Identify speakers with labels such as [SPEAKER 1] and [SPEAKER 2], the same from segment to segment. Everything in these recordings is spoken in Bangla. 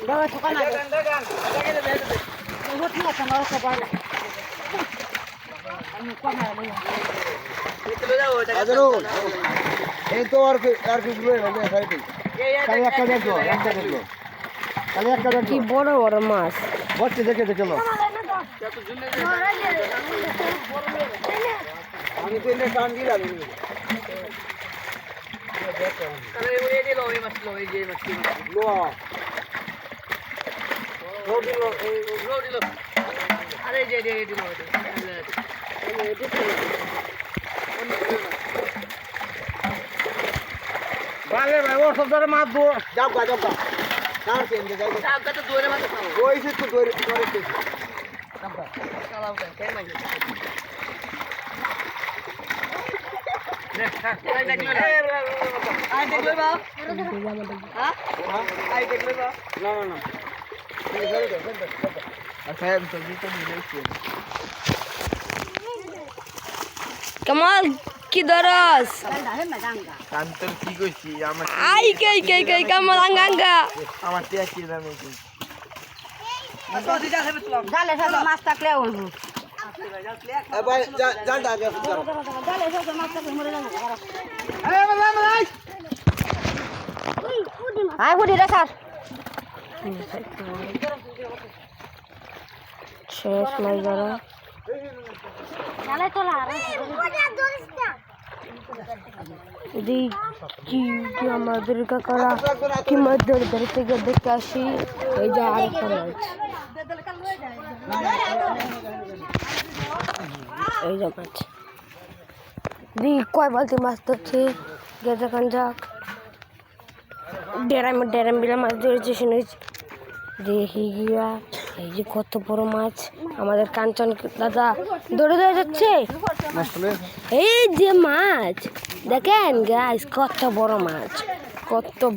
[SPEAKER 1] দাও ঠকা না
[SPEAKER 2] এই তো আর কিছু একটা দেখো
[SPEAKER 1] কি বড় বড় মাছ
[SPEAKER 2] বসছে দেখে দেখে আমি তো এনে টান দিলাম ভাই ও সব ধরে মাছ দো যাও গা যাও গা না চেঞ্জে যাও গা তো দৌড়ে মাছ খাও ওইছে তো দৌড়ে দৌড়ে চালাও কেন কেন নাই আই দেখলে বা হ্যাঁ আই দেখলে বা না না না আচ্ছা আমি তো দিতে দিয়েছি
[SPEAKER 1] কামাল কি দরস
[SPEAKER 2] কান্তর কি কইছি আমার
[SPEAKER 1] আই কে কামাল আঙ্গা
[SPEAKER 2] আমার টিয়া কি দামে কি
[SPEAKER 1] জালে সব মাছ থাকলে উঠবো
[SPEAKER 2] এ ভাই জানটা আগে করো
[SPEAKER 1] জালে সব মাছ থাকলে মরে যাবো
[SPEAKER 2] এই ভাই
[SPEAKER 1] আই ফুটি রে স্যার শেষ মাছ ধরা জালে তোলা কি আমাদের কাকারা কি মাছ ধরে থেকে দেখতে আসি এই যে আর একটা মাছ এই যে মাছ কয় বালতি মাছ ধরছে গেছে খান যাক ডেরাম বিলা মাছ ধরেছে শুনেছি দেখি গিয়া এই যে কত বড় মাছ আমাদের কাঞ্চন দাদা দৌড়ে যাচ্ছে এই যে মাছ দেখেন গাইস কত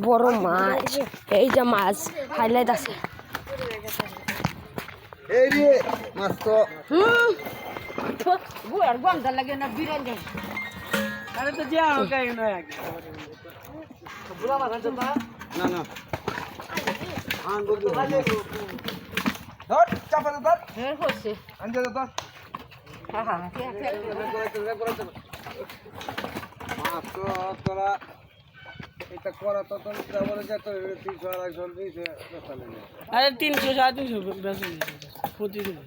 [SPEAKER 1] বড় মাছ এই যে মাছ হাইলাইট আছে
[SPEAKER 2] এই রে মাছ তো
[SPEAKER 1] বুয়ার গন্ধ লাগে না বিরান যায়
[SPEAKER 2] আরে তো যাও কাই না বুলা মাছ আছে না না আন বলবো ধর চাপা ধর
[SPEAKER 1] হের হইছে
[SPEAKER 2] আনজে ধর
[SPEAKER 1] হ্যাঁ
[SPEAKER 2] মাছ তো তোরা এটা করা তো তো বলে যে তো 300 250 দিছে
[SPEAKER 1] আরে 300 350 বেশি প্রতিদিন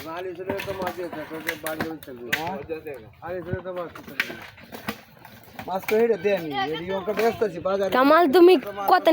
[SPEAKER 2] নালি ছেলে তো মাছ দিয়েছে তো যে বাড়ি হয়ে চলবে আরে ছেলে তো মাছ তো হেডে দেনি এই ওকে ব্যস্ত আছি বাজারে
[SPEAKER 1] কামাল তুমি কত